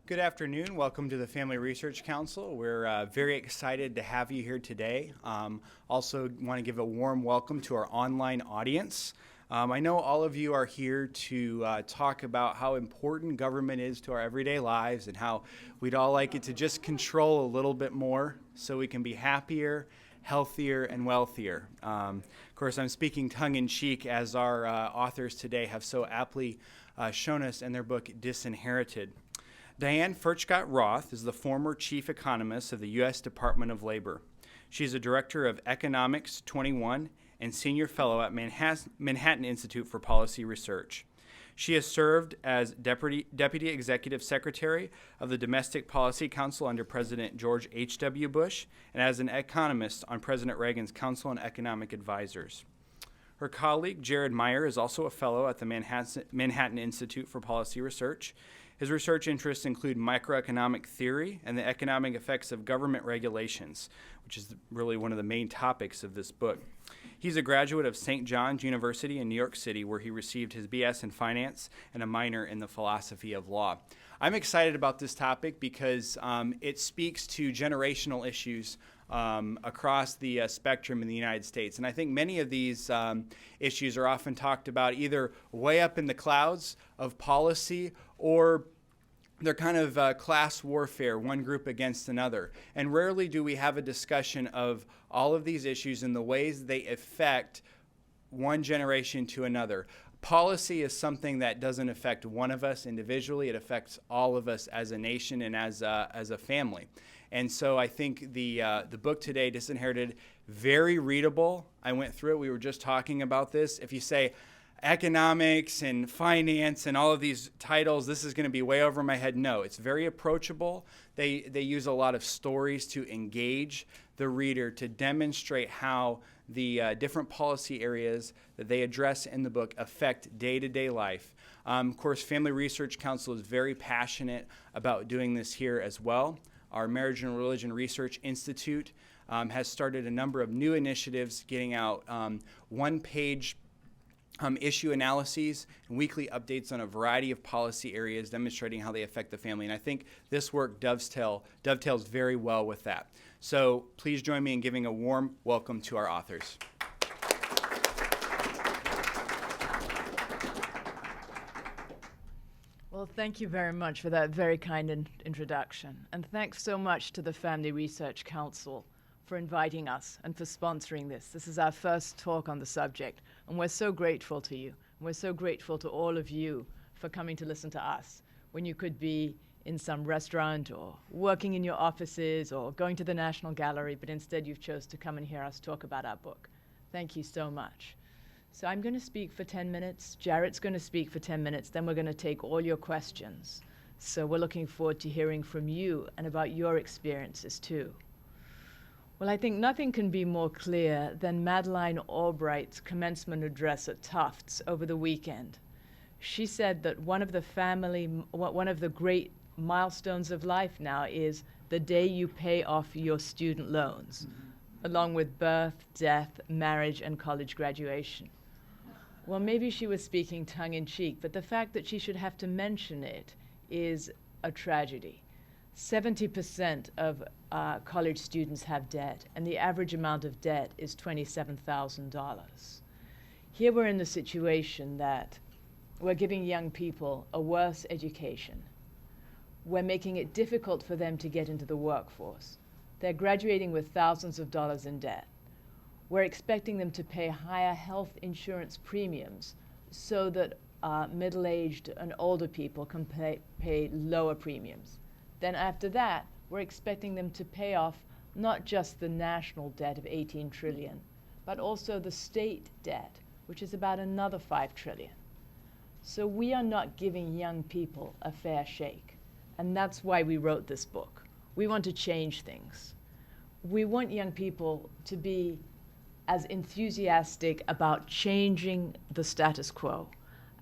Good afternoon. Welcome to the Family Research Council. We're very excited to have you here today. Also want to give a warm welcome to our online audience. I know all of you are here to talk about how important government is to our everyday lives and how we'd all like it to just control a little bit more so we can be happier, healthier, and wealthier. Of course, I'm speaking tongue-in-cheek as our authors today have so aptly shown us in their book, Disinherited. Diane Furchtgott-Roth is the former chief economist of the U.S. Department of Labor. She is a director of Economics 21 and senior fellow at Manhattan Institute for Policy Research. She has served as Deputy Executive Secretary of the Domestic Policy Council under President George H.W. Bush and as an economist on President Reagan's Council on Economic Advisors. Her colleague, Jared Meyer, is also a fellow at the Manhattan Institute for Policy Research. His research interests include microeconomic theory and the economic effects of government regulations, which is really one of the main topics of this book. He's a graduate of St. John's University in New York City, where he received his BS in finance and a minor in the philosophy of law. I'm excited about this topic because it speaks to generational issues across the spectrum in the United States. And I think many of these issues are often talked about either way up in the clouds of policy or they're kind of class warfare, one group against another. And rarely do we have a discussion of all of these issues and the ways they affect one generation to another. Policy is something that doesn't affect one of us individually. It affects all of us as a nation and as a family. And so I think the book today, Disinherited, very readable. I went through it. We were just talking about this. If you say economics and finance and all of these titles, this is going to be way over my head. No, it's very approachable. They use a lot of stories to engage the reader, to demonstrate how the different policy areas that they address in the book affect day-to-day life. Of course, Family Research Council is very passionate about doing this here as well. Our Marriage and Religion Research Institute has started a number of new initiatives, getting out one-page issue analyses and weekly updates on a variety of policy areas demonstrating how they affect the family. And I think this work dovetails very well with that. So please join me in giving a warm welcome to our authors. Well, thank you very much for that very kind introduction. And thanks so much to the Family Research Council for inviting us and for sponsoring this. This is our first talk on the subject, and we're so grateful to you. And we're so grateful to all of you for coming to listen to us when you could be in some restaurant or working in your offices or going to the National Gallery, but instead you've chose to come and hear us talk about our book. Thank you so much. So I'm going to speak for 10 minutes. Jarrett's going to speak for 10 minutes. Then we're going to take all your questions. So we're looking forward to hearing from you and about your experiences too. Well, I think nothing can be more clear than Madeleine Albright's commencement address at Tufts over the weekend. She said that one of the great milestones of life now is the day you pay off your student loans, along with birth, death, marriage, and college graduation. Well, maybe she was speaking tongue-in-cheek, but the fact that she should have to mention it is a tragedy. 70% of college students have debt, and the average amount of debt is $27,000. Here we're in the situation that we're giving young people a worse education. We're making it difficult for them to get into the workforce. They're graduating with thousands of dollars in debt. We're expecting them to pay higher health insurance premiums so that middle-aged and older people can pay lower premiums. Then after that, we're expecting them to pay off not just the national debt of $18 trillion, but also the state debt, which is about another $5 trillion. So we are not giving young people a fair shake, and that's why we wrote this book. We want to change things. We want young people to be as enthusiastic about changing the status quo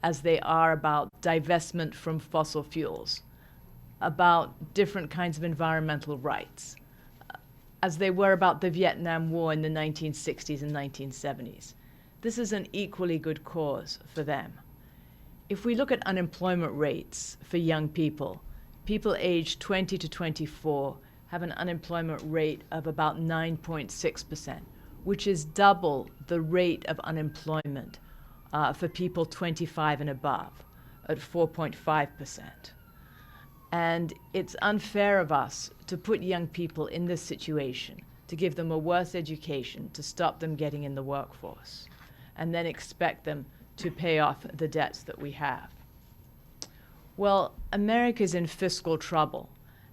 as they are about divestment from fossil fuels, about different kinds of environmental rights, as they were about the Vietnam War in the 1960s and 1970s. This is an equally good cause for them. If we look at unemployment rates for young people, people aged 20 to 24 have an unemployment rate of about 9.6%, which is double the rate of unemployment for people 25 and above at 4.5%. And it's unfair of us to put young people in this situation, to give them a worse education, to stop them getting in the workforce, and then expect them to pay off the debts that we have. Well, America's in fiscal trouble,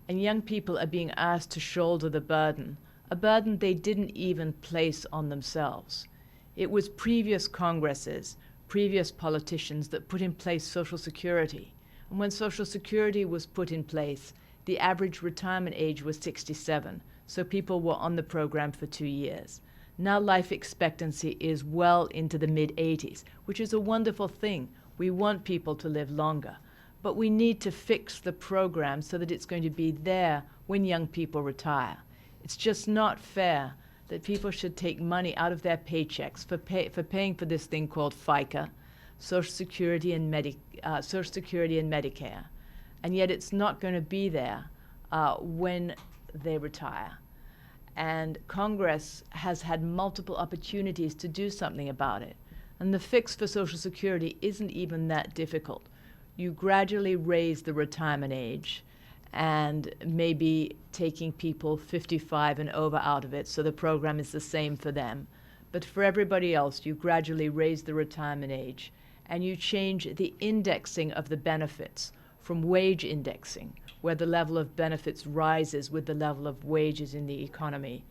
and young people are being asked to shoulder the burden, a burden they didn't even place on themselves. It was previous Congresses, previous politicians that put in place Social Security. And when Social Security was put in place, the average retirement age was 67, so people were on the program for 2 years. Now life expectancy is well into the mid-80s, which is a wonderful thing. We want people to live longer. But we need to fix the program so that it's going to be there when young people retire. It's just not fair that people should take money out of their paychecks for paying for this thing called FICA, Social Security and Medicare, and yet it's not going to be there when they retire. And Congress has had multiple opportunities to do something about it. And the fix for Social Security isn't even that difficult. You gradually raise the retirement age and maybe taking people 55 and over out of it, so the program is the same for them. But for everybody else, you gradually raise the retirement age and you change the indexing of the benefits from wage indexing, where the level of benefits rises with the level of wages in the economy,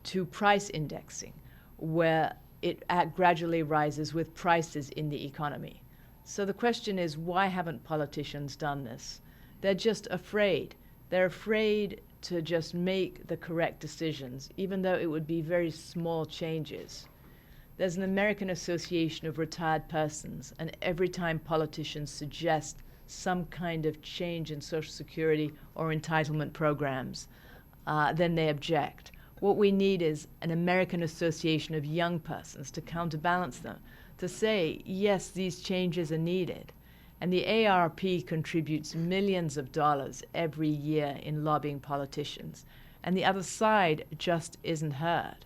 to price indexing, where it gradually rises with prices in the economy. So the question is, why haven't politicians done this? They're just afraid. They're afraid to just make the correct decisions, even though it would be very small changes. There's an American Association of Retired Persons, and every time politicians suggest some kind of change in Social Security or entitlement programs, then they object. What we need is an American Association of Young Persons to counterbalance them, to say, yes, these changes are needed. And the AARP contributes millions of dollars every year in lobbying politicians, and the other side just isn't heard.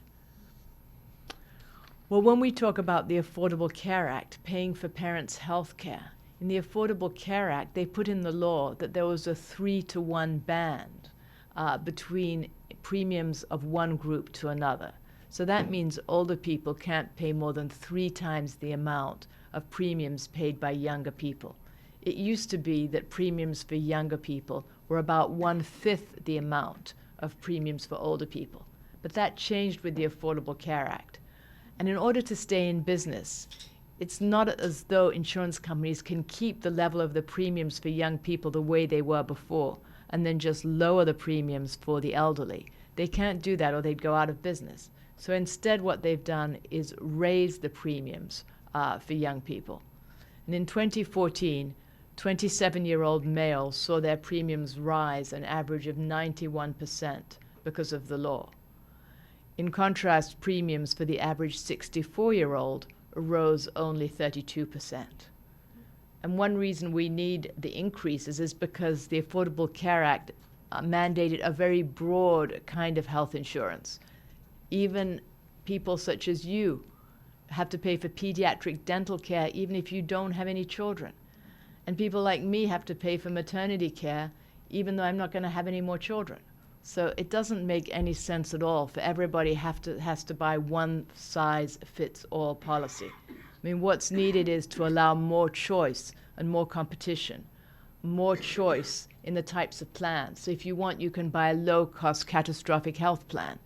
Well, when we talk about the Affordable Care Act paying for parents' health care, in the Affordable Care Act, they put in the law that there was a 3-to-1 band between premiums of one group to another. So that means older people can't pay more than 3 times the amount of premiums paid by younger people. It used to be that premiums for younger people were about 1/5 the amount of premiums for older people. But that changed with the Affordable Care Act. And in order to stay in business, it's not as though insurance companies can keep the level of the premiums for young people the way they were before and then just lower the premiums for the elderly. They can't do that or they'd go out of business. So instead what they've done is raise the premiums for young people. And in 2014, 27-year-old males saw their premiums rise an average of 91% because of the law. In contrast, premiums for the average 64-year-old rose only 32%. And one reason we need the increases is because the Affordable Care Act mandated a very broad kind of health insurance. Even people such as you have to pay for pediatric dental care even if you don't have any children. And people like me have to pay for maternity care even though I'm not going to have any more children. So it doesn't make any sense at all for everybody has to buy one-size-fits-all policy. I mean, what's needed is to allow more choice and more competition, more choice in the types of plans. So if you want, you can buy a low-cost catastrophic health plan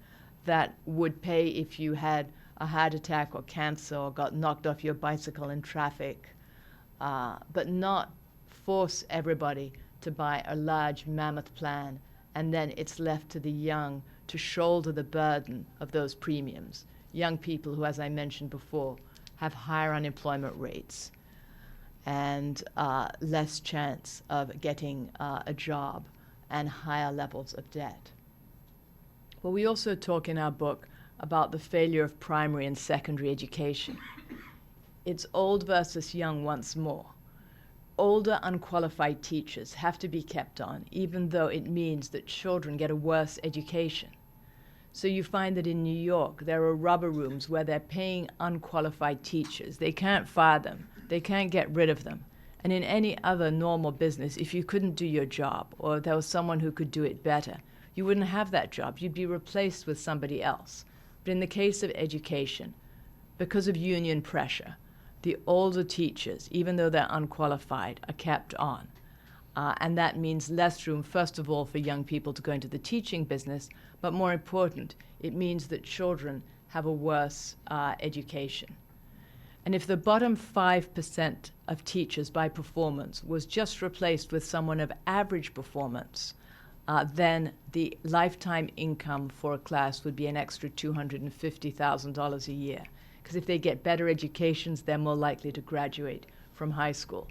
that would pay if you had a heart attack or cancer or got knocked off your bicycle in traffic, but not force everybody to buy a large mammoth plan, and then it's left to the young to shoulder the burden of those premiums. Young people who, as I mentioned before, have higher unemployment rates and less chance of getting a job and higher levels of debt. Well, we also talk in our book about the failure of primary and secondary education. It's old versus young once more. older unqualified teachers have to be kept on, even though it means that children get a worse education. So you find that in New York, there are rubber rooms where they're paying unqualified teachers. They can't fire them. They can't get rid of them. And in any other normal business, if you couldn't do your job or there was someone who could do it better, you wouldn't have that job. You'd be replaced with somebody else. But in the case of education, because of union pressure, the older teachers, even though they're unqualified, are kept on. And that means less room, first of all, for young people to go into the teaching business, but more important, it means that children have a worse education. And if the bottom 5% of teachers by performance was just replaced with someone of average performance, then the lifetime income for a class would be an extra $250,000 a year. Because if they get better educations, they're more likely to graduate from high school.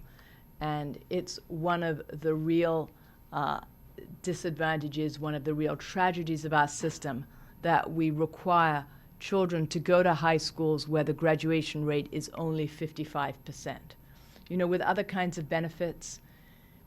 And it's one of the real disadvantages, one of the real tragedies of our system, that we require children to go to high schools where the graduation rate is only 55%. You know, with other kinds of benefits,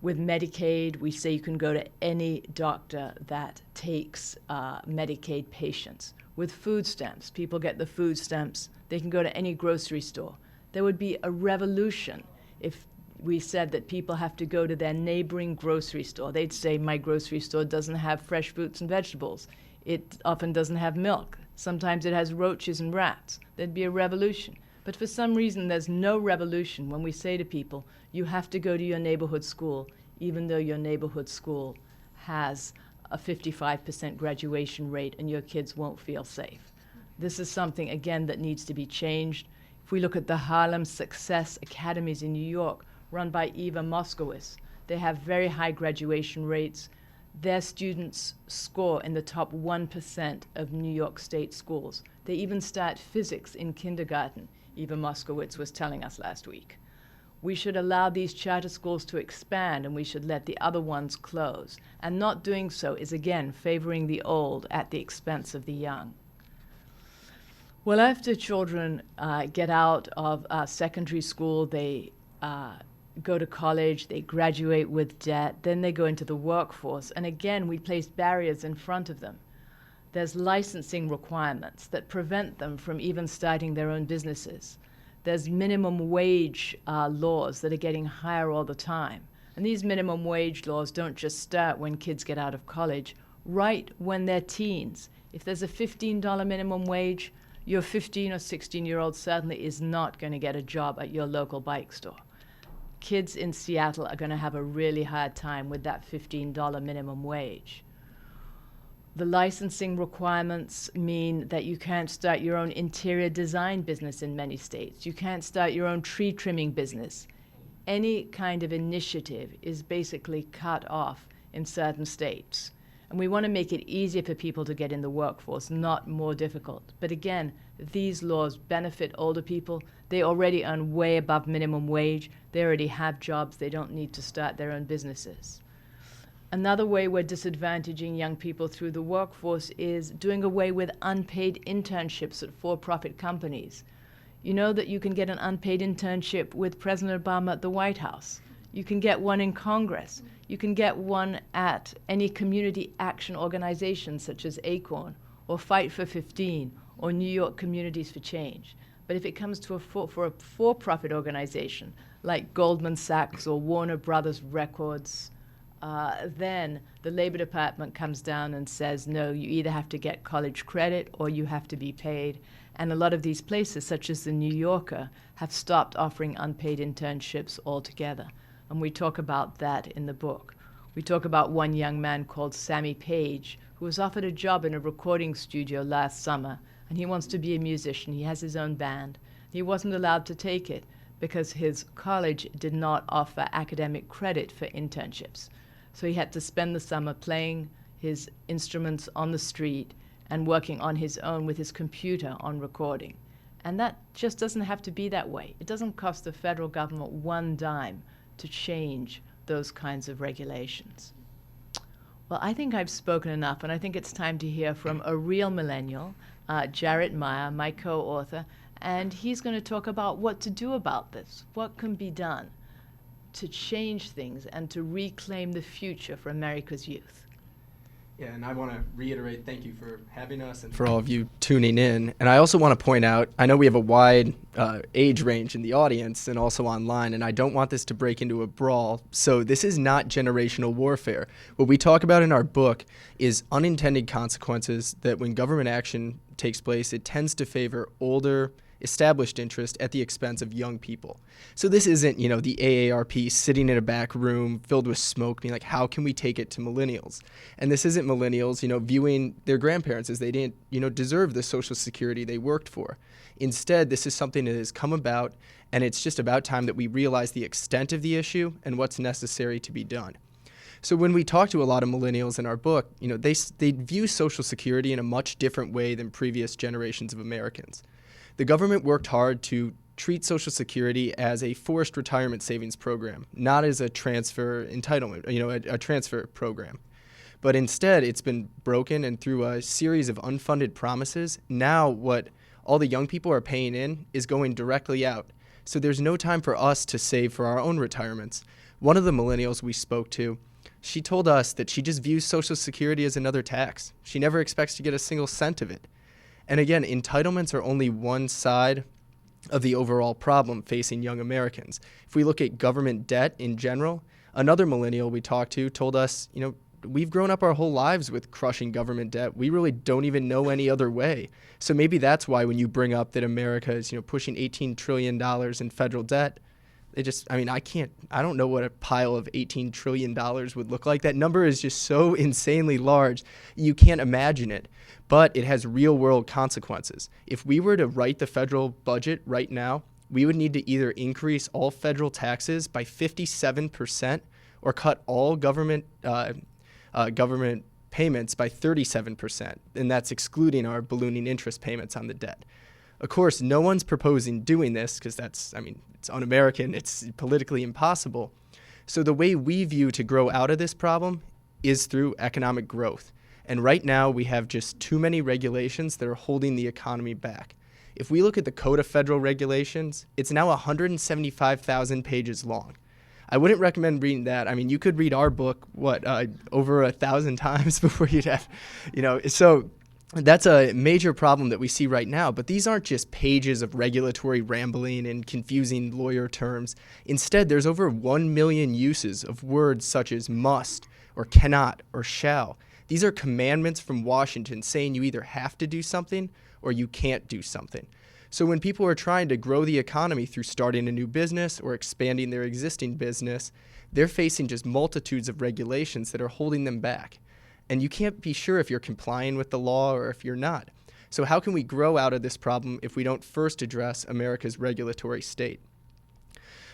with Medicaid, we say you can go to any doctor that takes Medicaid patients. With food stamps, people get the food stamps. They can go to any grocery store. There would be a revolution if we said that people have to go to their neighboring grocery store. They'd say, my grocery store doesn't have fresh fruits and vegetables. It often doesn't have milk. Sometimes it has roaches and rats. There'd be a revolution. But for some reason, there's no revolution when we say to people, you have to go to your neighborhood school, even though your neighborhood school has a 55% graduation rate and your kids won't feel safe. This is something, again, that needs to be changed. If we look at the Harlem Success Academies in New York, run by Eva Moskowitz, they have very high graduation rates. Their students score in the top 1% of New York State schools. They even start physics in kindergarten, Eva Moskowitz was telling us last week. We should allow these charter schools to expand, and we should let the other ones close. And not doing so is, again, favoring the old at the expense of the young. Well, after children get out of secondary school, they go to college, they graduate with debt, then they go into the workforce. And again, we place barriers in front of them. There's licensing requirements that prevent them from even starting their own businesses. There's minimum wage laws that are getting higher all the time. And these minimum wage laws don't just start when kids get out of college, right when they're teens. If there's a $15 minimum wage, your 15 or 16-year-old certainly is not going to get a job at your local bike store. Kids in Seattle are going to have a really hard time with that $15 minimum wage. The licensing requirements mean that you can't start your own interior design business in many states. You can't start your own tree trimming business. Any kind of initiative is basically cut off in certain states. And we want to make it easier for people to get in the workforce, not more difficult. But again, these laws benefit older people. They already earn way above minimum wage. They already have jobs. They don't need to start their own businesses. Another way we're disadvantaging young people through the workforce is doing away with unpaid internships at for-profit companies. You know that you can get an unpaid internship with President Obama at the White House. You can get one in Congress. You can get one at any community action organization such as ACORN or Fight for 15 or New York Communities for Change. But if it comes to a for-profit organization like Goldman Sachs or Warner Brothers Records, then the Labor Department comes down and says, no, you either have to get college credit or you have to be paid. And a lot of these places, such as the New Yorker, have stopped offering unpaid internships altogether. And we talk about that in the book. We talk about one young man called Sammy Page, who was offered a job in a recording studio last summer, and he wants to be a musician. He has his own band. He wasn't allowed to take it because his college did not offer academic credit for internships. So he had to spend the summer playing his instruments on the street and working on his own with his computer on recording. And that just doesn't have to be that way. It doesn't cost the federal government one dime to change those kinds of regulations. Well, I think I've spoken enough, and I think it's time to hear from a real millennial, Jarrett Meyer, my co-author, and he's going to talk about what to do about this, what can be done to change things and to reclaim the future for America's youth. Yeah, and I want to reiterate thank you for having us and for all of you tuning in. And I also want to point out, I know we have a wide age range in the audience and also online, and I don't want this to break into a brawl. So this is not generational warfare. What we talk about in our book is unintended consequences that when government action takes place, it tends to favor older, established interest at the expense of young people. So this isn't, the AARP sitting in a back room filled with smoke being like, how can we take it to millennials? And this isn't millennials, viewing their grandparents as they didn't, deserve the Social Security they worked for. Instead, this is something that has come about, and it's just about time that we realize the extent of the issue and what's necessary to be done. So when we talk to a lot of millennials in our book, they view Social Security in a much different way than previous generations of Americans. The government worked hard to treat Social Security as a forced retirement savings program, not as a transfer entitlement, a transfer program. But instead, it's been broken, and through a series of unfunded promises, now what all the young people are paying in is going directly out. So there's no time for us to save for our own retirements. One of the millennials we spoke to, she told us that she just views Social Security as another tax. She never expects to get a single cent of it. And again, entitlements are only one side of the overall problem facing young Americans. If we look at government debt in general, another millennial we talked to told us, we've grown up our whole lives with crushing government debt. We really don't even know any other way. So maybe that's why when you bring up that America is, pushing $18 trillion in federal debt, I don't know what a pile of $18 trillion would look like. That number is just so insanely large, you can't imagine it. But it has real-world consequences. If we were to write the federal budget right now, we would need to either increase all federal taxes by 57% or cut all government payments by 37%, and that's excluding our ballooning interest payments on the debt. Of course, no one's proposing doing this because it's un-American, it's politically impossible. So the way we view to grow out of this problem is through economic growth. And right now, we have just too many regulations that are holding the economy back. If we look at the Code of Federal Regulations, it's now 175,000 pages long. I wouldn't recommend reading that. You could read our book, over 1,000 times before you'd have, so that's a major problem that we see right now. But these aren't just pages of regulatory rambling and confusing lawyer terms. Instead, there's over 1 million uses of words such as must or cannot or shall. These are commandments from Washington saying you either have to do something or you can't do something. So when people are trying to grow the economy through starting a new business or expanding their existing business, they're facing just multitudes of regulations that are holding them back. And you can't be sure if you're complying with the law or if you're not. So how can we grow out of this problem if we don't first address America's regulatory state?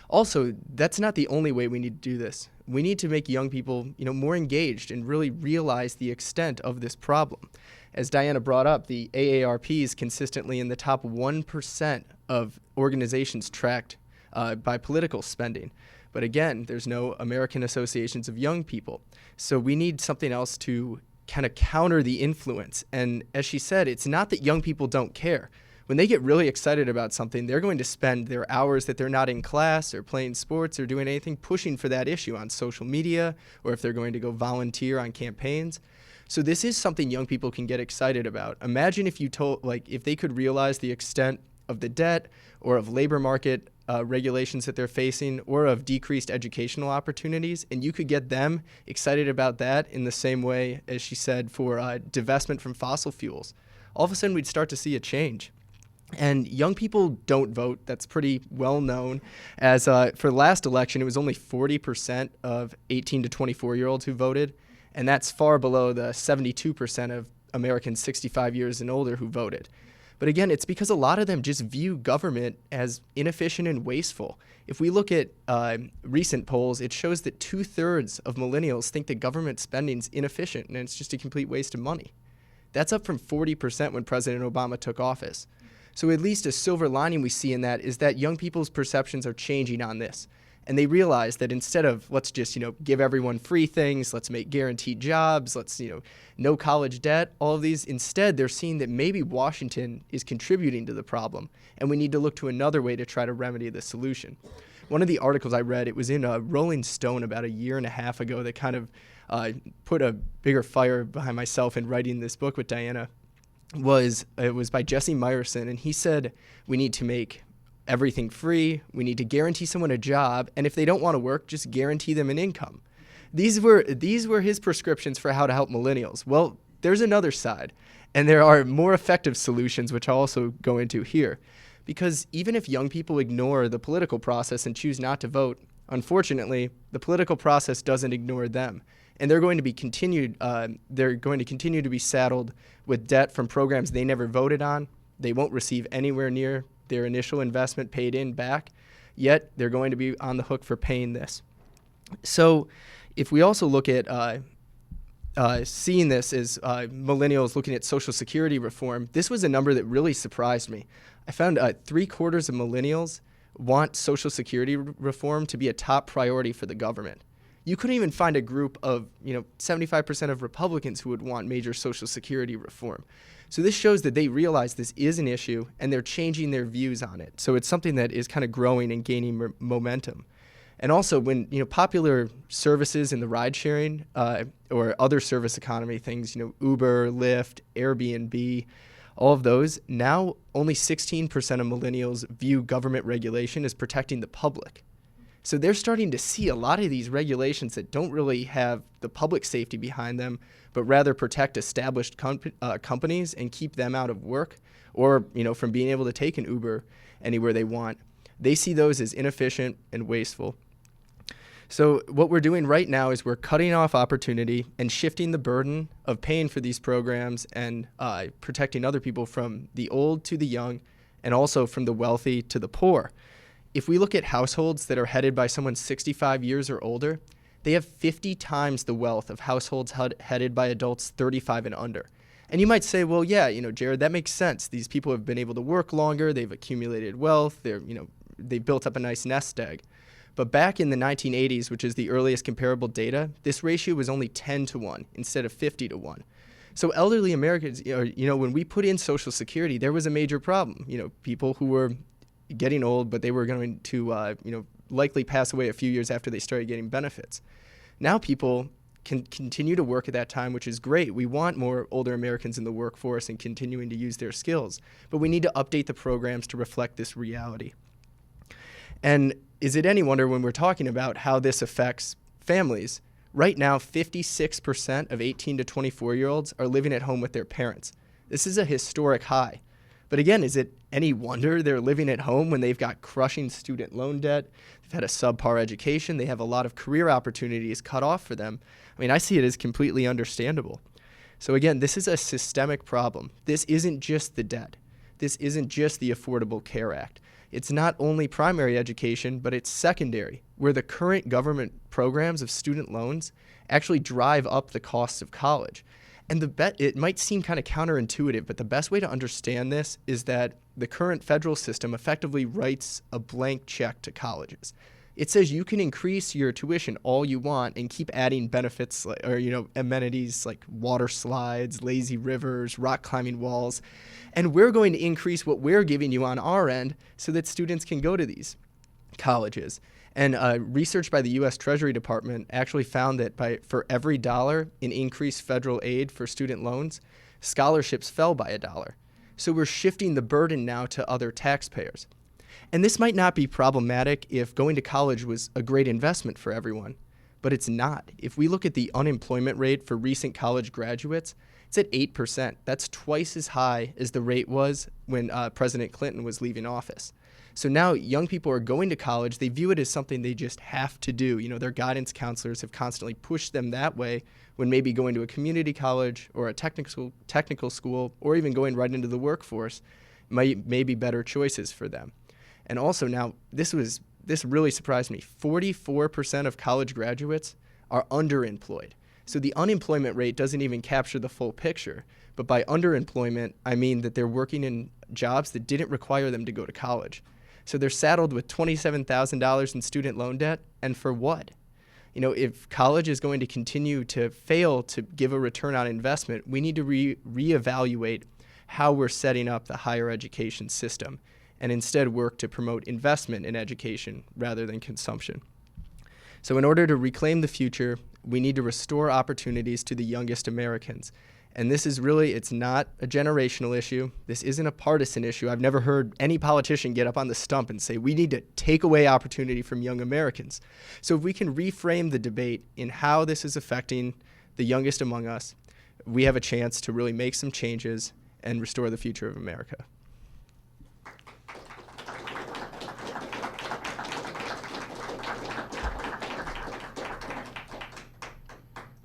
Also, that's not the only way we need to do this. We need to make young people, more engaged and really realize the extent of this problem. As Diana brought up, the AARP is consistently in the top 1% of organizations tracked by political spending. But again, there's no American Associations of Young People. So we need something else to kind of counter the influence. And as she said, it's not that young people don't care. When they get really excited about something, they're going to spend their hours that they're not in class or playing sports or doing anything pushing for that issue on social media, or if they're going to go volunteer on campaigns. So this is something young people can get excited about. Imagine if if they could realize the extent of the debt or of labor market regulations that they're facing or of decreased educational opportunities, and you could get them excited about that in the same way, as she said, for divestment from fossil fuels. All of a sudden, we'd start to see a change. And young people don't vote. That's pretty well known. As for the last election, it was only 40% of 18 to 24-year-olds who voted, and that's far below the 72% of Americans 65 years and older who voted. But again, it's because a lot of them just view government as inefficient and wasteful. If we look at recent polls, it shows that 2/3 of millennials think that government spending is inefficient and it's just a complete waste of money. That's up from 40% when President Obama took office. So at least a silver lining we see in that is that young people's perceptions are changing on this. And they realize that instead of let's just, give everyone free things, let's make guaranteed jobs, let's, no college debt, all of these, instead they're seeing that maybe Washington is contributing to the problem and we need to look to another way to try to remedy the solution. One of the articles I read, it was in Rolling Stone about a year and a half ago, that kind of put a bigger fire behind myself in writing this book with Diana. It was by Jesse Meyerson, and he said we need to make everything free. We need to guarantee someone a job, and if they don't want to work, just guarantee them an income. These were his prescriptions for how to help millennials. Well, there's another side, and there are more effective solutions, which I'll also go into here. Because even if young people ignore the political process and choose not to vote, unfortunately, the political process doesn't ignore them. And they're going to continue to be saddled with debt from programs they never voted on. They won't receive anywhere near their initial investment paid in back, yet they're going to be on the hook for paying this. So if we also look at seeing this as millennials looking at Social Security reform, this was a number that really surprised me. I found 3/4 of millennials want Social Security reform to be a top priority for the government. You couldn't even find a group of 75% of Republicans who would want major Social Security reform. So this shows that they realize this is an issue and they're changing their views on it. So it's something that is kind of growing and gaining momentum. And also, when popular services in the ride sharing or other service economy things, Uber, Lyft, Airbnb, all of those, now only 16% of millennials view government regulation as protecting the public. So they're starting to see a lot of these regulations that don't really have the public safety behind them, but rather protect established companies and keep them out of work or from being able to take an Uber anywhere they want. They see those as inefficient and wasteful. So what we're doing right now is we're cutting off opportunity and shifting the burden of paying for these programs and protecting other people from the old to the young and also from the wealthy to the poor. If we look at households that are headed by someone 65 years or older, they have 50 times the wealth of households headed by adults 35 and under. And you might say, well, yeah, Jared, that makes sense. These people have been able to work longer. They've accumulated wealth. They've built up a nice nest egg. But back in the 1980s, which is the earliest comparable data, this ratio was only 10 to 1 instead of 50 to 1. So elderly Americans, when we put in Social Security, there was a major problem. People who were getting old, but they were going to, likely pass away a few years after they started getting benefits. Now people can continue to work at that time, which is great. We want more older Americans in the workforce and continuing to use their skills, but we need to update the programs to reflect this reality. And is it any wonder when we're talking about how this affects families? Right now, 56% of 18 to 24-year-olds are living at home with their parents. This is a historic high. But again, is it any wonder they're living at home when they've got crushing student loan debt, they've had a subpar education, they have a lot of career opportunities cut off for them? I mean, I see it as completely understandable. So again, this is a systemic problem. This isn't just the debt. This isn't just the Affordable Care Act. It's not only primary education, but it's secondary, where the current government programs of student loans actually drive up the costs of college. And it might seem kind of counterintuitive, but the best way to understand this is that the current federal system effectively writes a blank check to colleges. It says you can increase your tuition all you want and keep adding benefits or amenities like water slides, lazy rivers, rock climbing walls, and we're going to increase what we're giving you on our end so that students can go to these colleges. And research by the U.S. Treasury Department actually found that for every $1 in increased federal aid for student loans, scholarships fell by $1. So we're shifting the burden now to other taxpayers. And this might not be problematic if going to college was a great investment for everyone, but it's not. If we look at the unemployment rate for recent college graduates, it's at 8%. That's twice as high as the rate was when President Clinton was leaving office. So now young people are going to college. They view it as something they just have to do. Their guidance counselors have constantly pushed them that way when maybe going to a community college or a technical school or even going right into the workforce may be better choices for them. And also now, this really surprised me. 44% of college graduates are underemployed. So the unemployment rate doesn't even capture the full picture. But by underemployment, I mean that they're working in jobs that didn't require them to go to college. So they're saddled with $27,000 in student loan debt, and for what? If college is going to continue to fail to give a return on investment, we need to reevaluate how we're setting up the higher education system. and instead work to promote investment in education rather than consumption. So in order to reclaim the future, we need to restore opportunities to the youngest Americans. And this is really, it's not a generational issue. This isn't a partisan issue. I've never heard any politician get up on the stump and say, we need to take away opportunity from young Americans. So if we can reframe the debate in how this is affecting the youngest among us, we have a chance to really make some changes and restore the future of America.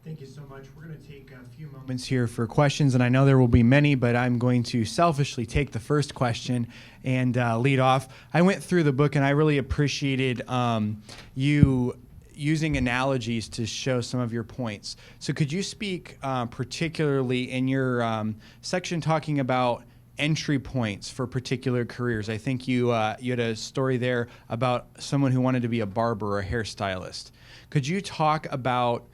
Thank you so much. We're going to take a few moments here for questions, and I know there will be many, but I'm going to selfishly take the first question and lead off. I went through the book, and I really appreciated you using analogies to show some of your points. So could you speak particularly in your section talking about entry points for particular careers? I think you had a story there about someone who wanted to be a barber or a hairstylist. Could you talk about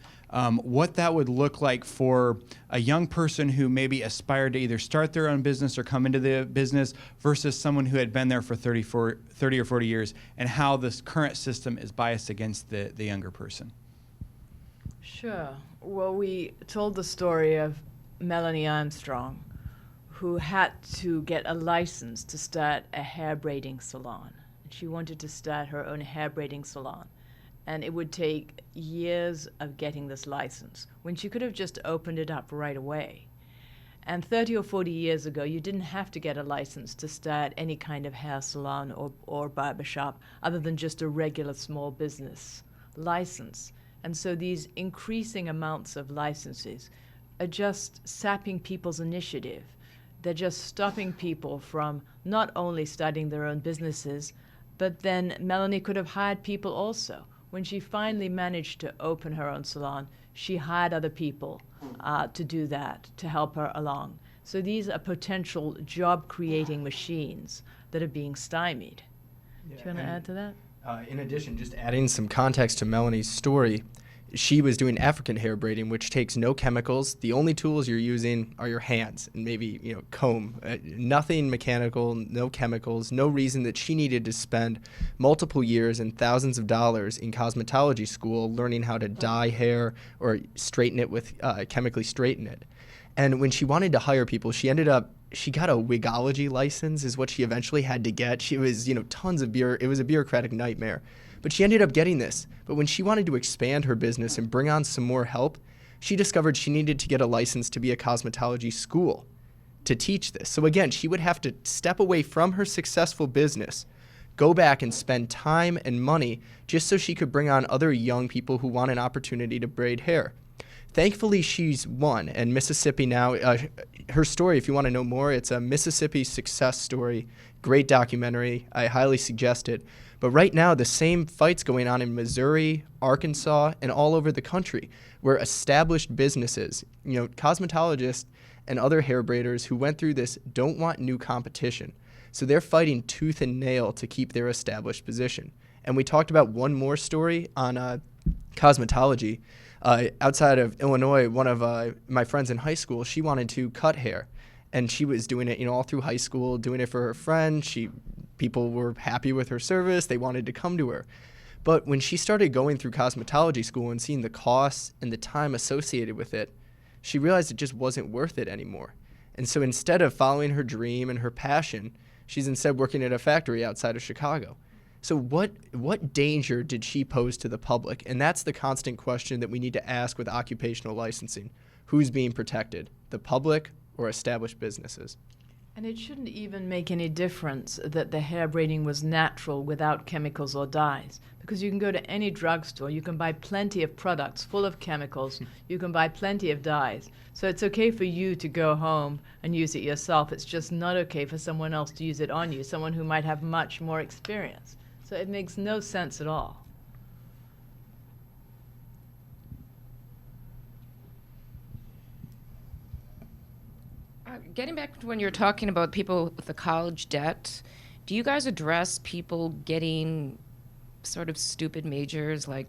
what that would look like for a young person who maybe aspired to either start their own business or come into the business versus someone who had been there for 30 or 40 years, and how this current system is biased against the younger person? Sure. Well, we told the story of Melanie Armstrong, who had to get a license to start a hair braiding salon. She wanted to start her own hair braiding salon. And it would take years of getting this license, when she could have just opened it up right away. And 30 or 40 years ago, you didn't have to get a license to start any kind of hair salon or barbershop other than just a regular small business license. And so these increasing amounts of licenses are just sapping people's initiative. They're just stopping people from not only starting their own businesses, but then Melanie could have hired people also. When she finally managed to open her own salon, she hired other people to do that, to help her along. So these are potential job-creating machines that are being stymied. Do you want to add to that? In addition, just adding some context to Melanie's story, she was doing African hair braiding, which takes no chemicals. The only tools you're using are your hands and maybe, comb. Nothing mechanical, no chemicals, no reason that she needed to spend multiple years and thousands of dollars in cosmetology school learning how to dye hair or straighten it with chemically straighten it. And when she wanted to hire people, she got a wigology license is what she eventually had to get. She was, tons of it was a bureaucratic nightmare. But she ended up getting this. But when she wanted to expand her business and bring on some more help, she discovered she needed to get a license to be a cosmetology school to teach this. So again, she would have to step away from her successful business, go back and spend time and money just so she could bring on other young people who want an opportunity to braid hair. Thankfully, she's won, and Mississippi now, her story, if you want to know more, it's a Mississippi success story, great documentary, I highly suggest it. But right now, the same fight's going on in Missouri, Arkansas, and all over the country, where established businesses, cosmetologists and other hair braiders who went through this don't want new competition. So they're fighting tooth and nail to keep their established position. And we talked about one more story on cosmetology. Outside of Illinois, one of my friends in high school, she wanted to cut hair. And she was doing it, all through high school, doing it for her friend. People were happy with her service. They wanted to come to her. But when she started going through cosmetology school and seeing the costs and the time associated with it, she realized it just wasn't worth it anymore. And so instead of following her dream and her passion, she's instead working at a factory outside of Chicago. So what danger did she pose to the public? And that's the constant question that we need to ask with occupational licensing. Who's being protected, the public or established businesses? And it shouldn't even make any difference that the hair braiding was natural without chemicals or dyes, because you can go to any drugstore, you can buy plenty of products full of chemicals, you can buy plenty of dyes. So it's okay for you to go home and use it yourself. It's just not okay for someone else to use it on you, someone who might have much more experience. So it makes no sense at all. Getting back to when you were talking about people with the college debt, do you guys address people getting sort of stupid majors like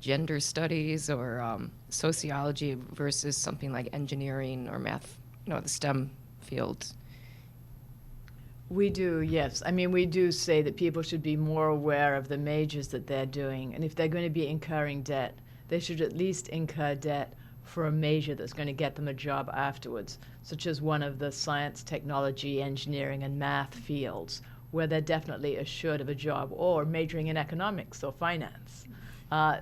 gender studies or sociology versus something like engineering or math, the STEM fields? We do, yes. I mean, we do say that people should be more aware of the majors that they're doing. And if they're going to be incurring debt, they should at least incur debt for a major that's going to get them a job afterwards, such as one of the science, technology, engineering, and math fields, where they're definitely assured of a job, or majoring in economics or finance.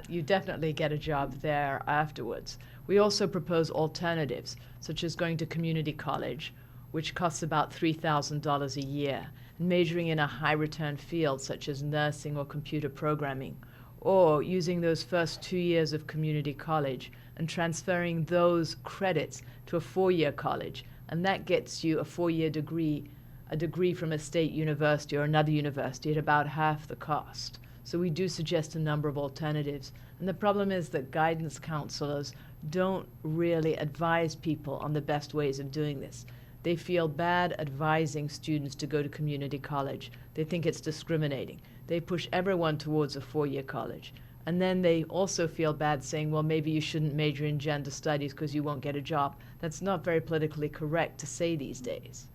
You definitely get a job there afterwards. We also propose alternatives, such as going to community college, which costs about $3,000 a year, and majoring in a high-return field such as nursing or computer programming, or using those first 2 years of community college and transferring those credits to a 4-year college, and that gets you a 4-year degree, a degree from a state university or another university at about half the cost. So we do suggest a number of alternatives. And the problem is that guidance counselors don't really advise people on the best ways of doing this. They feel bad advising students to go to community college. They think it's discriminating. They push everyone towards a 4-year college. And then they also feel bad saying, well, maybe you shouldn't major in gender studies because you won't get a job. That's not very politically correct to say these days.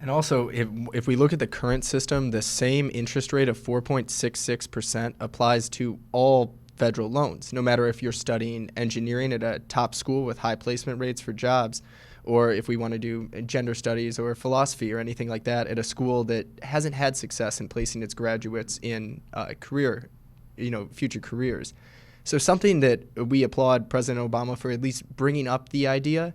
And also, if we look at the current system, the same interest rate of 4.66% applies to all federal loans, no matter if you're studying engineering at a top school with high placement rates for jobs, or if we want to do gender studies or philosophy or anything like that at a school that hasn't had success in placing its graduates in future careers. So something that we applaud President Obama for at least bringing up the idea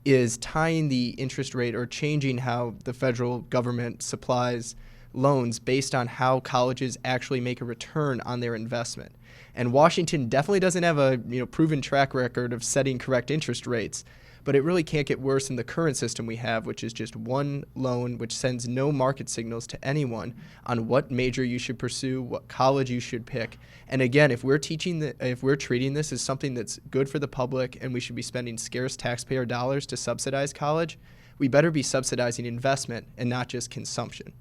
is tying the interest rate or changing how the federal government supplies loans based on how colleges actually make a return on their investment. And Washington definitely doesn't have a proven track record of setting correct interest rates, but it really can't get worse than the current system we have, which is just one loan which sends no market signals to anyone on what major you should pursue, what college you should pick. And again, if we're treating this as something that's good for the public and we should be spending scarce taxpayer dollars to subsidize college, we better be subsidizing investment and not just consumption.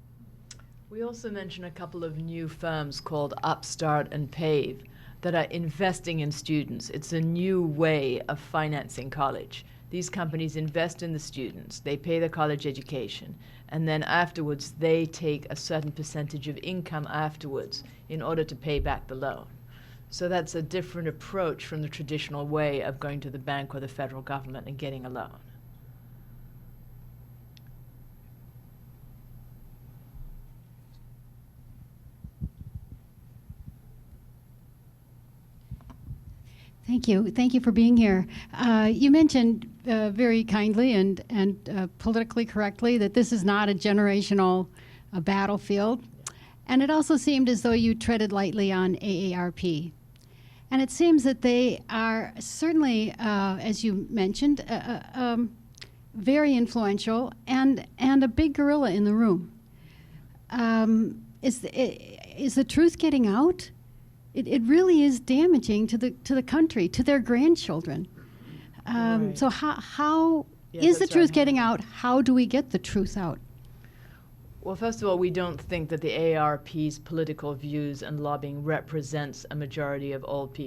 We also mention a couple of new firms called Upstart and Pave that are investing in students. It's a new way of financing college. These companies invest in the students, they pay the college education, and then afterwards they take a certain percentage of income afterwards in order to pay back the loan. So that's a different approach from the traditional way of going to the bank or the federal government and getting a loan. Thank you. Thank you for being here. You mentioned very kindly and politically correctly that this is not a generational battlefield. And it also seemed as though you treaded lightly on AARP. And it seems that they are certainly, as you mentioned, very influential and a big gorilla in the room. Is the truth getting out? It really is damaging to the country, to their grandchildren. Right. So how Yeah, is the that's truth right. getting out? How do we get the truth out? Well, first of all, we don't think that the AARP's political views and lobbying represents a majority of older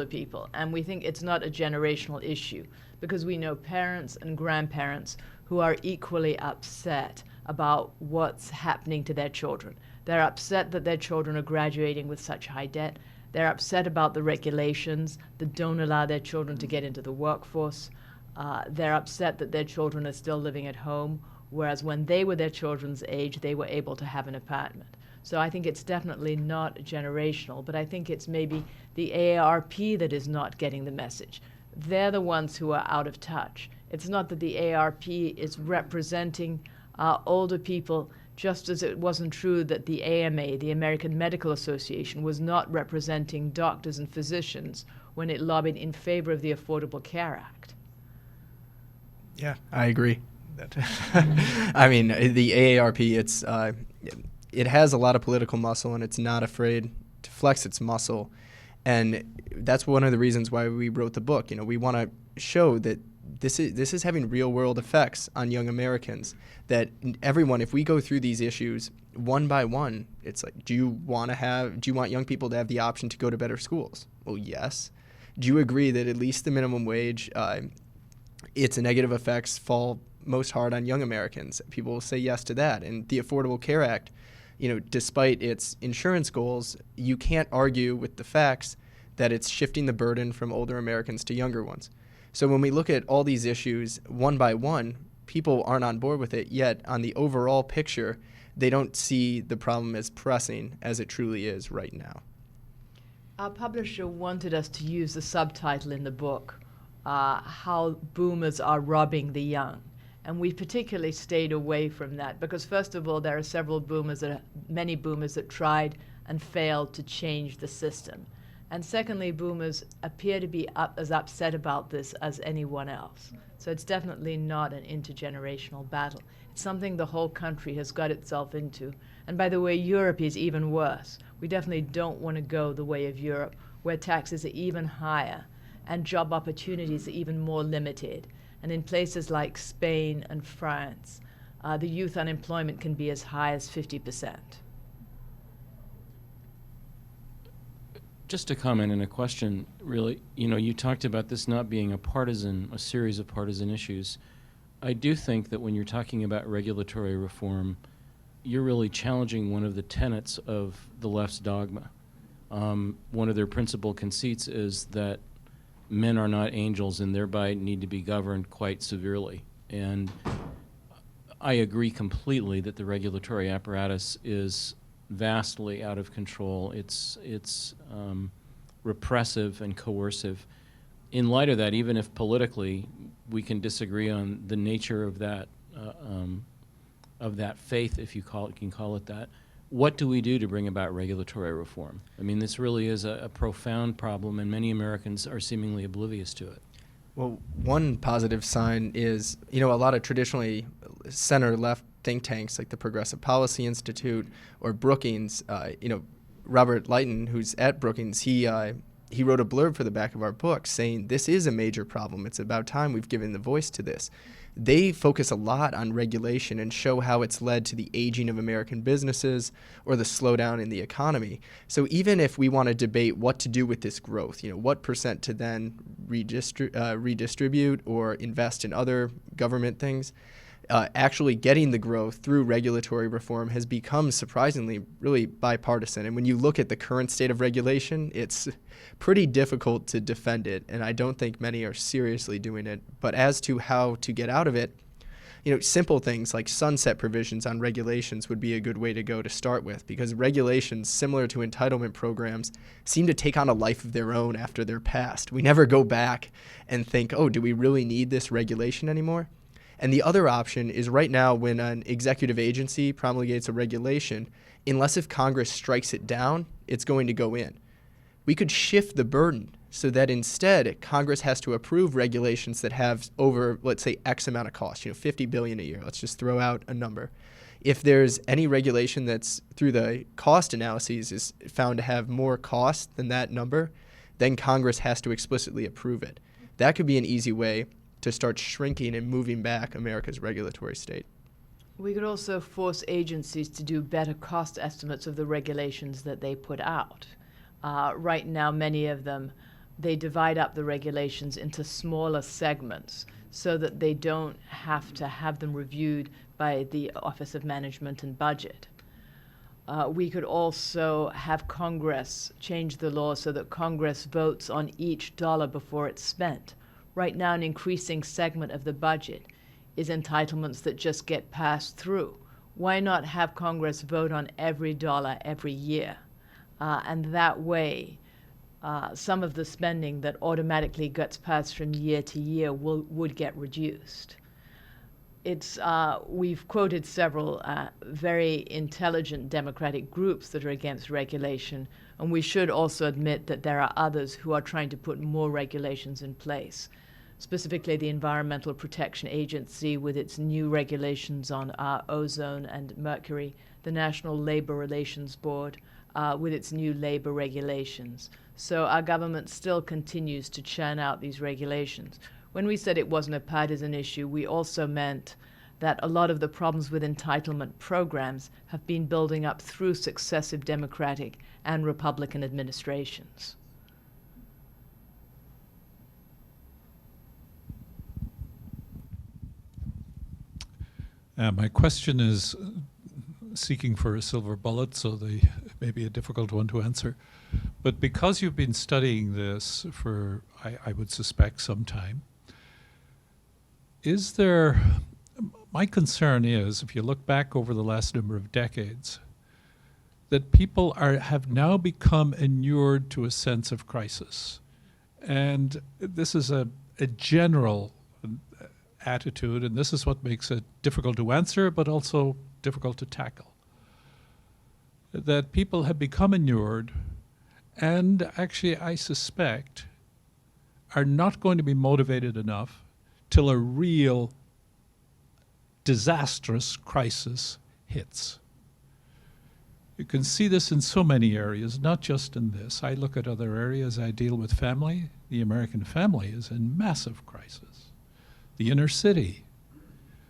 people. And we think it's not a generational issue because we know parents and grandparents who are equally upset about what's happening to their children. They're upset that their children are graduating with such high debt. They're upset about the regulations that don't allow their children to get into the workforce. They're upset that their children are still living at home, whereas when they were their children's age, they were able to have an apartment. So I think it's definitely not generational, but I think it's maybe the AARP that is not getting the message. They're the ones who are out of touch. It's not that the AARP is representing older people, just as it wasn't true that the AMA, the American Medical Association, was not representing doctors and physicians when it lobbied in favor of the Affordable Care Act. Yeah, I agree. I mean, the AARP, it has a lot of political muscle, and it's not afraid to flex its muscle. And that's one of the reasons why we wrote the book. We want to show that this is having real world effects on young Americans, that everyone, if we go through these issues one by one, it's like, do you want young people to have the option to go to better schools? Well, yes. Do you agree that at least the minimum wage, its negative effects fall most hard on young Americans. People will say yes to that. And the Affordable Care Act, despite its insurance goals, you can't argue with the facts that it's shifting the burden from older Americans to younger ones. So when we look at all these issues one by one, people aren't on board with it, yet on the overall picture, they don't see the problem as pressing as it truly is right now. Our publisher wanted us to use the subtitle in the book, How Boomers Are Robbing the Young. And we particularly stayed away from that because, first of all, there are many boomers that tried and failed to change the system. And secondly, boomers appear to be as upset about this as anyone else. So it's definitely not an intergenerational battle. It's something the whole country has got itself into. And by the way, Europe is even worse. We definitely don't want to go the way of Europe, where taxes are even higher and job opportunities are even more limited. And in places like Spain and France, the youth unemployment can be as high as 50%. Just a comment and a question, really. You talked about this not being a series of partisan issues. I do think that when you're talking about regulatory reform, you're really challenging one of the tenets of the left's dogma. One of their principal conceits is that men are not angels and thereby need to be governed quite severely. And I agree completely that the regulatory apparatus is vastly out of control. It's repressive and coercive. In light of that, even if politically we can disagree on the nature of that faith, if you can call it that, what do we do to bring about regulatory reform? I mean, this really is a profound problem, and many Americans are seemingly oblivious to it. Well, one positive sign is, a lot of traditionally center-left think tanks like the Progressive Policy Institute or Brookings, Robert Lighton, who's at Brookings, he wrote a blurb for the back of our book saying this is a major problem. It's about time we've given the voice to this. They focus a lot on regulation and show how it's led to the aging of American businesses or the slowdown in the economy. So even if we want to debate what to do with this growth, what percent to then redistribute or invest in other government things, actually getting the growth through regulatory reform has become surprisingly really bipartisan. And when you look at the current state of regulation, it's pretty difficult to defend it, and I don't think many are seriously doing it. But as to how to get out of it, simple things like sunset provisions on regulations would be a good way to go to start with, because regulations, similar to entitlement programs, seem to take on a life of their own after they're passed. We never go back and think, oh, do we really need this regulation anymore? And the other option is right now when an executive agency promulgates a regulation, unless if Congress strikes it down, it's going to go in. We could shift the burden so that instead Congress has to approve regulations that have over, let's say, X amount of cost, $50 billion a year. Let's just throw out a number. If there's any regulation that's through the cost analyses is found to have more cost than that number, then Congress has to explicitly approve it. That could be an easy way to start shrinking and moving back America's regulatory state. We could also force agencies to do better cost estimates of the regulations that they put out. Right now, many of them, they divide up the regulations into smaller segments so that they don't have to have them reviewed by the Office of Management and Budget. We could also have Congress change the law so that Congress votes on each dollar before it's spent. Right now, an increasing segment of the budget is entitlements that just get passed through. Why not have Congress vote on every dollar every year? And that way, some of the spending that automatically gets passed from year to year would get reduced. We've quoted several very intelligent democratic groups that are against regulation, and we should also admit that there are others who are trying to put more regulations in place, specifically the Environmental Protection Agency with its new regulations on ozone and mercury, the National Labor Relations Board with its new labor regulations. So our government still continues to churn out these regulations. When we said it wasn't a partisan issue, we also meant that a lot of the problems with entitlement programs have been building up through successive Democratic and Republican administrations. My question is seeking for a silver bullet, so they may be a difficult one to answer. But because you've been studying this for, I would suspect, some time, is there, my concern is, if you look back over the last number of decades, that people have now become inured to a sense of crisis. And this is a general attitude, and this is what makes it difficult to answer, but also difficult to tackle. That people have become inured, and actually, I suspect, are not going to be motivated enough till a real disastrous crisis hits. You can see this in so many areas, not just in this. I look at other areas. I deal with family. The American family is in massive crisis. The inner city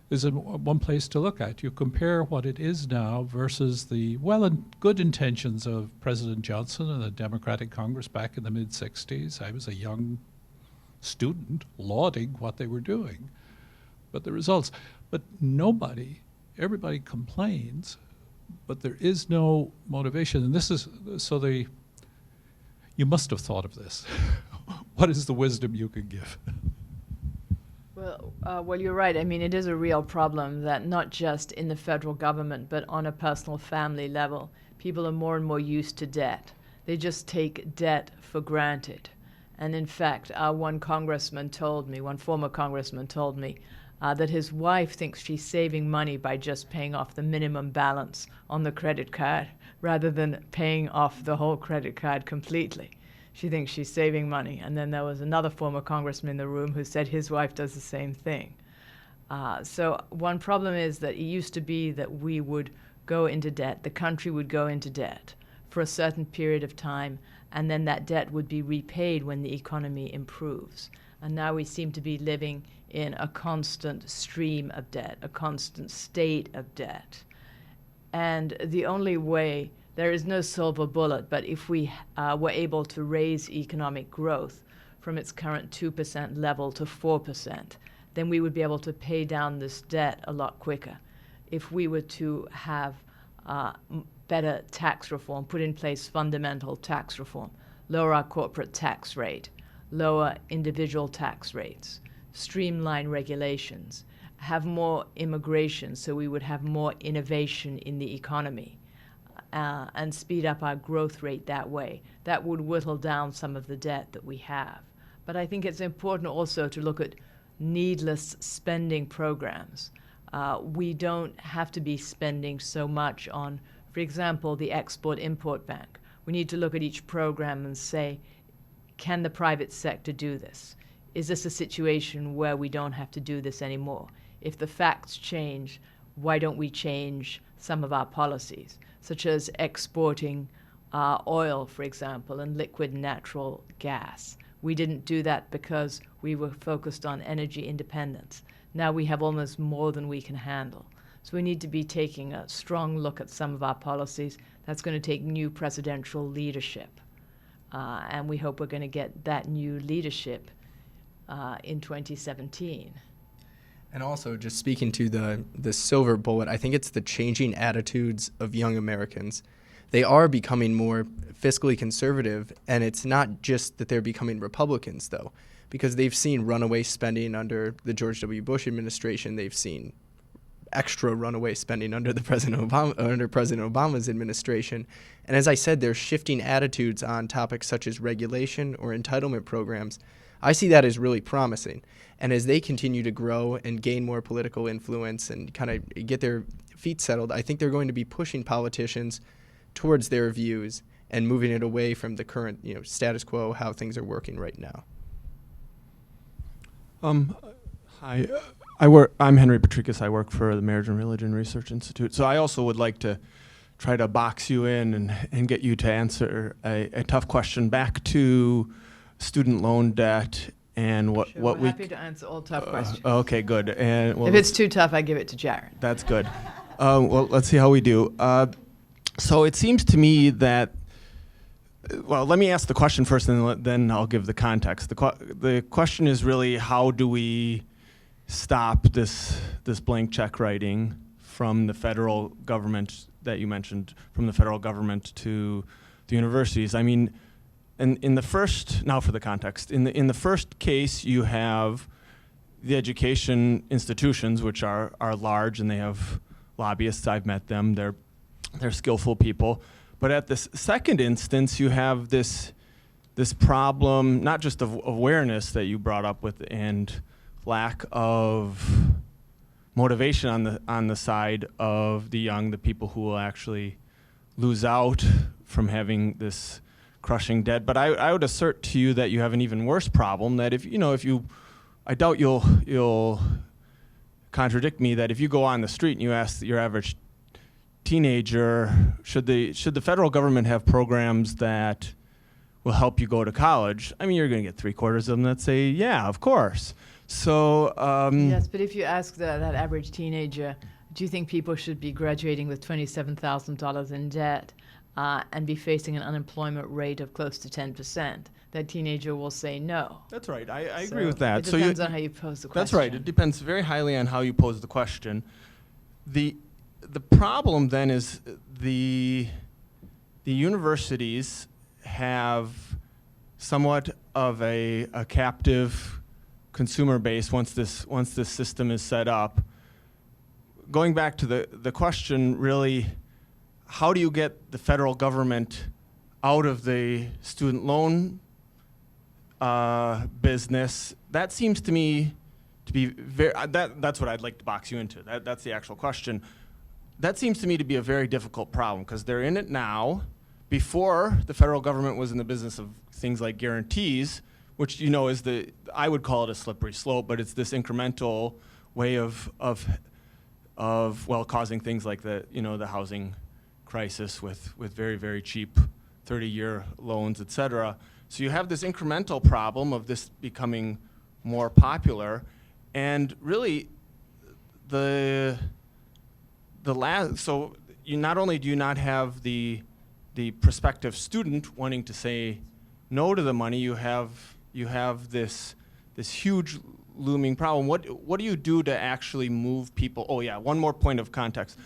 is one place to look at. You compare what it is now versus the well and good intentions of President Johnson and the Democratic Congress back in the mid-60s. I was a young student lauding what they were doing. But the results, but everybody complains, but there is no motivation. And this is, you must have thought of this. What is the wisdom you could give? Well, you're right. I mean, it is a real problem that not just in the federal government, but on a personal family level, people are more and more used to debt. They just take debt for granted. And in fact, one former congressman told me that his wife thinks she's saving money by just paying off the minimum balance on the credit card rather than paying off the whole credit card completely. She thinks she's saving money. And then there was another former congressman in the room who said his wife does the same thing. So one problem is that it used to be that we would go into debt, the country would go into debt for a certain period of time, and then that debt would be repaid when the economy improves. And now we seem to be living in a constant stream of debt, a constant state of debt. And the only way, there is no silver bullet, but if we were able to raise economic growth from its current 2% level to 4%, then we would be able to pay down this debt a lot quicker. If we were to have better tax reform, put in place fundamental tax reform, lower our corporate tax rate, lower individual tax rates, streamline regulations, have more immigration so we would have more innovation in the economy, and speed up our growth rate that way. That would whittle down some of the debt that we have. But I think it's important also to look at needless spending programs. We don't have to be spending so much on, for example, the Export-Import Bank. We need to look at each program and say, can the private sector do this? Is this a situation where we don't have to do this anymore? If the facts change, why don't we change some of our policies, such as exporting oil, for example, and liquid natural gas? We didn't do that because we were focused on energy independence. Now we have almost more than we can handle. So we need to be taking a strong look at some of our policies. That's going to take new presidential leadership. And we hope we're going to get that new leadership in 2017. And also, just speaking to the silver bullet, I think it's the changing attitudes of young Americans. They are becoming more fiscally conservative, and it's not just that they're becoming Republicans, though, because they've seen runaway spending under the George W. Bush administration. They've seen extra runaway spending under President Obama's administration. And as I said, they're shifting attitudes on topics such as regulation or entitlement programs. I see that as really promising. And as they continue to grow and gain more political influence and kind of get their feet settled, I think they're going to be pushing politicians towards their views and moving it away from the current, status quo, how things are working right now. Hi, I'm Henry Patricus. I work for the Marriage and Religion Research Institute. So I also would like to try to box you in and get you to answer a tough question back to student loan debt and what We're we. happy to answer all tough questions. Okay, good. And If it's too tough, I give it to Jared. that's good. Well, let's see how we do. So it seems to me that. Well, let me ask the question first, and then I'll give the context. The question is really, how do we stop this blank check writing from the federal government that you mentioned, from the federal government to the universities. I mean, in the first, now for the context, in the first case, you have the education institutions, which are large and they have lobbyists. I've met them. They're skillful people. But at this second instance, you have this problem, not just of awareness that you brought up with, and lack of motivation on the side of the young, the people who will actually lose out from having this crushing debt. But I would assert to you that you have an even worse problem, that if you I doubt you'll contradict me, that if you go on the street and you ask your average teenager, should the federal government have programs that will help you go to college? I mean, you're going to get 3/4 of them that say, yeah, of course. So yes, but if you ask that average teenager, do you think people should be graduating with $27,000 in debt and be facing an unemployment rate of close to 10%? That teenager will say no. That's right. I agree with that. It depends on how you pose the question. That's right. It depends very highly on how you pose the question. The problem then is the universities have somewhat of a captive consumer base once this system is set up. Going back to the question, really, how do you get the federal government out of the student loan business? That seems to me to be that's what I'd like to box you into. That's the actual question. That seems to me to be a very difficult problem, because they're in it now. Before, the federal government was in the business of things like guarantees, which is I would call it a slippery slope, but it's this incremental way of causing things like the housing crisis with very, very cheap 30-year loans, et cetera. So you have this incremental problem of this becoming more popular, and really so you not only do you not have the prospective student wanting to say no to the money, you have this huge looming problem. What do you do to actually move people? Oh yeah, one more point of context.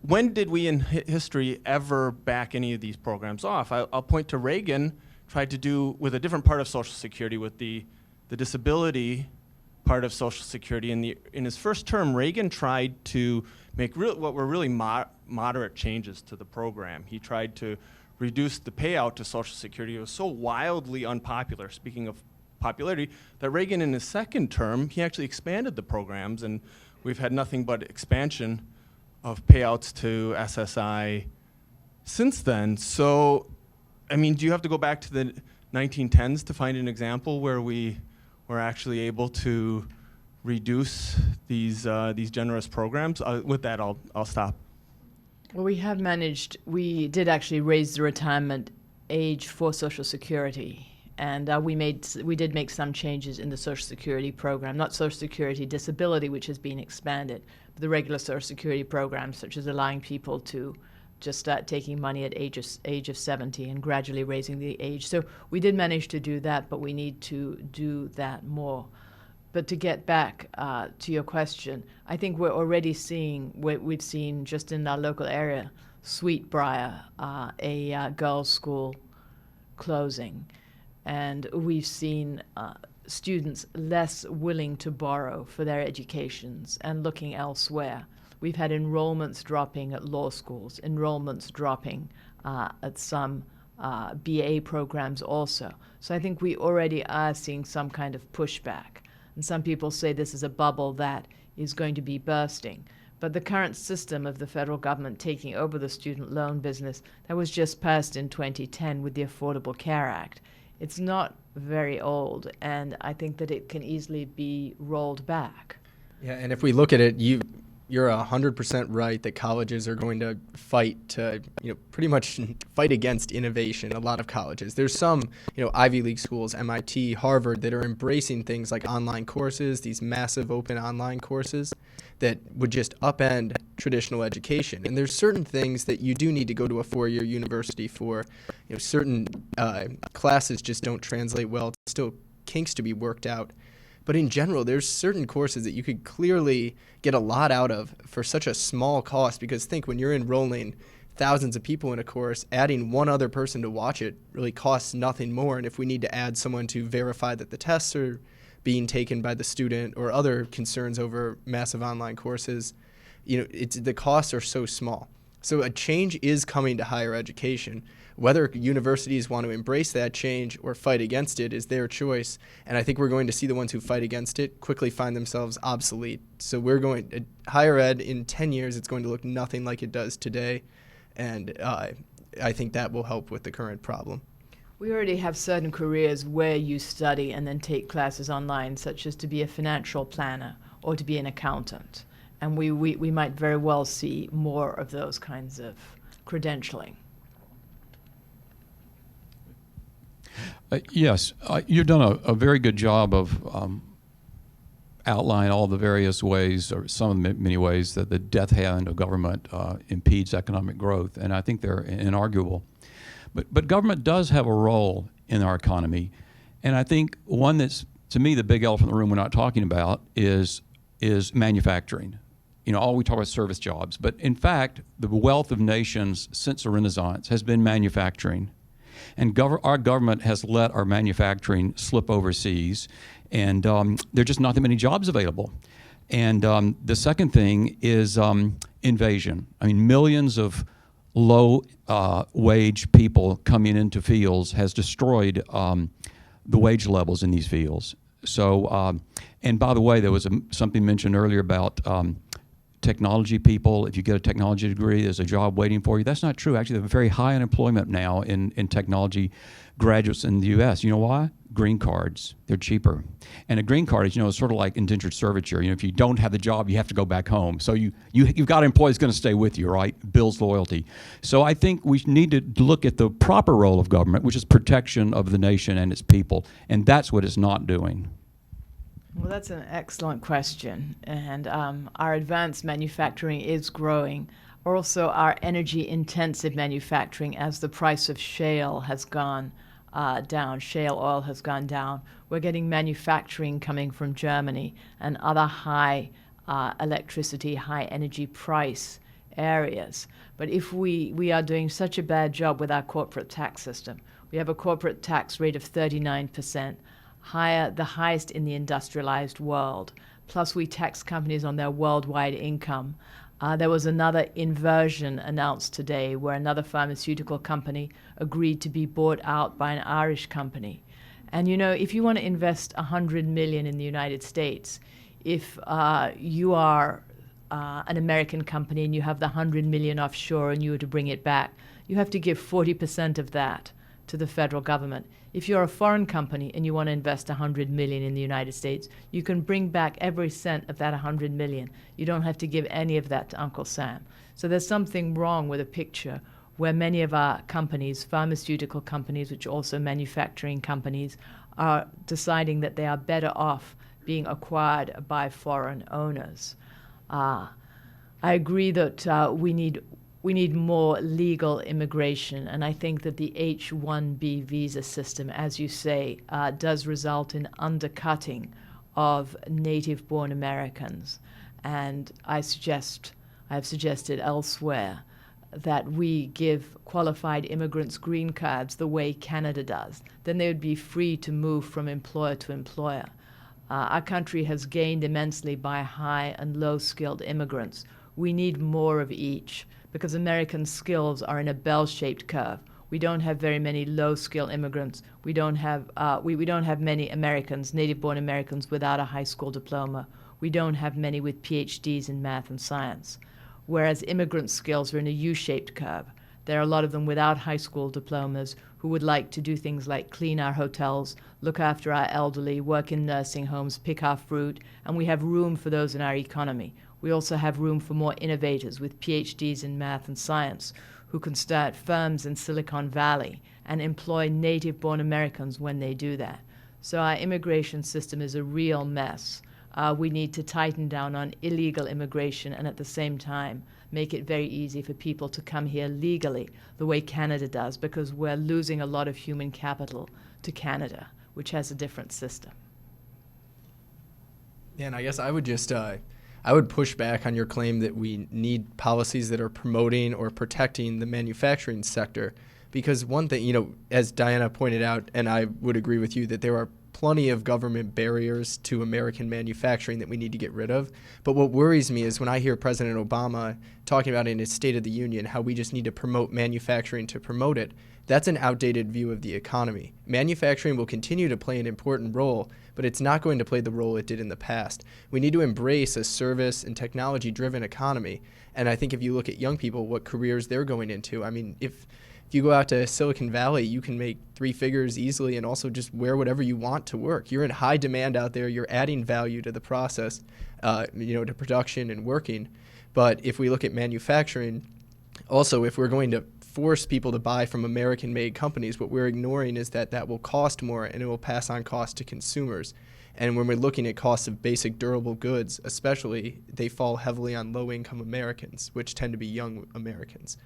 When did we in history ever back any of these programs off? I'll point to Reagan tried to do with a different part of Social Security, with the disability part of Social Security. In his first term, Reagan tried to make what were really moderate changes to the program. He tried to reduce the payout to Social Security. It was so wildly unpopular, speaking of popularity, that Reagan in his second term, he actually expanded the programs, and we've had nothing but expansion of payouts to SSI since then. So, I mean, do you have to go back to the 1910s to find an example where we were actually able to reduce these generous programs? With that, I'll stop. Well, we did actually raise the retirement age for Social Security, and we did make some changes in the Social Security program, not Social Security disability, which has been expanded, but the regular Social Security program, such as allowing people to just start taking money at age of 70 and gradually raising the age. So we did manage to do that, but we need to do that more. But to get back to your question, I think we're already seeing what we've seen just in our local area, Sweetbriar, a girls' school closing. And we've seen students less willing to borrow for their educations and looking elsewhere. We've had enrollments dropping at law schools, enrollments dropping at some BA programs also. So I think we already are seeing some kind of pushback. And some people say this is a bubble that is going to be bursting. But the current system of the federal government taking over the student loan business, that was just passed in 2010 with the Affordable Care Act. It's not very old, and I think that it can easily be rolled back. Yeah, and if we look at it, you're 100% right that colleges are going to fight to, pretty much fight against innovation. A lot of colleges. There's some, Ivy League schools, MIT, Harvard, that are embracing things like online courses, these massive open online courses that would just upend traditional education. And there's certain things that you do need to go to a four-year university for. Certain classes just don't translate well. It's still kinks to be worked out. But in general, there's certain courses that you could clearly get a lot out of for such a small cost, because think, when you're enrolling thousands of people in a course, adding one other person to watch it really costs nothing more. And if we need to add someone to verify that the tests are being taken by the student or other concerns over massive online courses, the costs are so small. So a change is coming to higher education. Whether universities want to embrace that change or fight against it is their choice. And I think we're going to see the ones who fight against it quickly find themselves obsolete. So higher ed in 10 years, it's going to look nothing like it does today. And I think that will help with the current problem. We already have certain careers where you study and then take classes online, such as to be a financial planner or to be an accountant. And we might very well see more of those kinds of credentialing. Yes, you've done a very good job of outlining all the various ways, or some of the many ways, that the death hand of government impedes economic growth, and I think they're inarguable. But government does have a role in our economy, and I think one that's, to me, the big elephant in the room we're not talking about is manufacturing. All we talk about service jobs, but in fact, the wealth of nations since the Renaissance has been manufacturing. And our government has let our manufacturing slip overseas, and there are just not that many jobs available. And the second thing is invasion. I mean, millions of low-wage people coming into fields has destroyed the wage levels in these fields. So, and by the way, there was something mentioned earlier about technology people. If you get a technology degree, there's a job waiting for you. That's not true. Actually, there's very high unemployment now in technology graduates in the U.S. You know why? Green cards. They're cheaper. And a green card is, is sort of like indentured servitude. If you don't have the job, you have to go back home. So you've got an employee that's going to stay with you, right? Builds loyalty. So I think we need to look at the proper role of government, which is protection of the nation and its people. And that's what it's not doing. Well, that's an excellent question. And our advanced manufacturing is growing. Also, our energy-intensive manufacturing, as the price of shale has gone down, shale oil has gone down, we're getting manufacturing coming from Germany and other high electricity, high energy price areas. But if we are doing such a bad job with our corporate tax system, we have a corporate tax rate of 39%. The highest in the industrialized world. Plus, we tax companies on their worldwide income. There was another inversion announced today where another pharmaceutical company agreed to be bought out by an Irish company. And if you want to invest $100 million in the United States, if you are an American company and you have the $100 million offshore and you were to bring it back, you have to give 40% of that to the federal government. If you're a foreign company and you want to invest $100 million in the United States, you can bring back every cent of that $100 million. You don't have to give any of that to Uncle Sam. So there's something wrong with a picture where many of our companies, pharmaceutical companies, which are also manufacturing companies, are deciding that they are better off being acquired by foreign owners. I agree that we need more legal immigration, and I think that the H-1B visa system, as you say, does result in undercutting of native-born Americans. And I've suggested elsewhere that we give qualified immigrants green cards the way Canada does. Then they would be free to move from employer to employer. Our country has gained immensely by high and low-skilled immigrants. We need more of each, because American skills are in a bell-shaped curve. We don't have very many low-skill immigrants. We don't have many Americans, native-born Americans, without a high school diploma. We don't have many with PhDs in math and science. Whereas immigrant skills are in a U-shaped curve. There are a lot of them without high school diplomas who would like to do things like clean our hotels, look after our elderly, work in nursing homes, pick our fruit, and we have room for those in our economy. We also have room for more innovators with PhDs in math and science who can start firms in Silicon Valley and employ native-born Americans when they do that. So our immigration system is a real mess. We need to tighten down on illegal immigration and at the same time make it very easy for people to come here legally the way Canada does, because we're losing a lot of human capital to Canada, which has a different system. Yeah, and I guess I would just I would push back on your claim that we need policies that are promoting or protecting the manufacturing sector, because one thing, you know, as Diana pointed out, and I would agree with you, that there are plenty of government barriers to American manufacturing that we need to get rid of. But what worries me is when I hear President Obama talking about in his State of the Union how we just need to promote manufacturing to promote it. That's an outdated view of the economy. Manufacturing will continue to play an important role, but it's not going to play the role it did in the past. We need to embrace a service and technology-driven economy. And I think if you look at young people, what careers they're going into, I mean, if you go out to Silicon Valley, you can make 3 figures easily and also just wear whatever you want to work. You're in high demand out there. You're adding value to the process, to production and working. But if we look at manufacturing, also, if we're going to force people to buy from American-made companies, what we're ignoring is that that will cost more and it will pass on cost to consumers. And when we're looking at costs of basic durable goods, especially, they fall heavily on low-income Americans, which tend to be young Americans.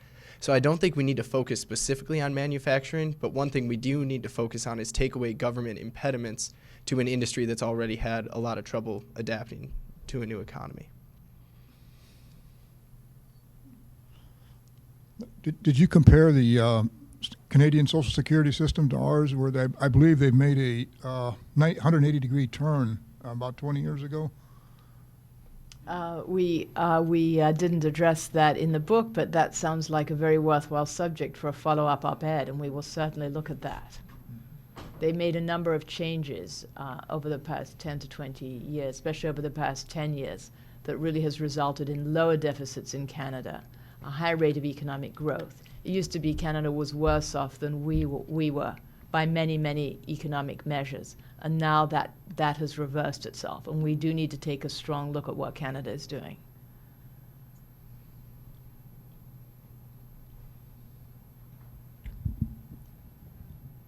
So I don't think we need to focus specifically on manufacturing, but one thing we do need to focus on is take away government impediments to an industry that's already had a lot of trouble adapting to a new economy. Did you compare the Canadian Social Security system to ours, where I believe they've made a 180-degree turn about 20 years ago? We didn't address that in the book, but that sounds like a very worthwhile subject for a follow-up op-ed, and we will certainly look at that. They made a number of changes over the past 10 to 20 years, especially over the past 10 years, that really has resulted in lower deficits in Canada, a high rate of economic growth. It used to be Canada was worse off than we were by many, many economic measures. And now that has reversed itself. And we do need to take a strong look at what Canada is doing.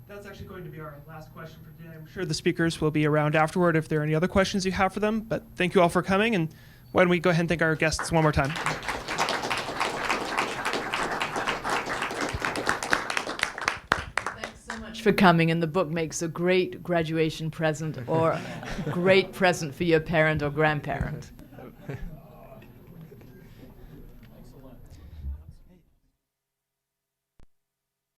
That's actually going to be our last question for today. I'm sure the speakers will be around afterward if there are any other questions you have for them. But thank you all for coming. And why don't we go ahead and thank our guests one more time. For coming, and the book makes a great graduation present or a great present for your parent or grandparent.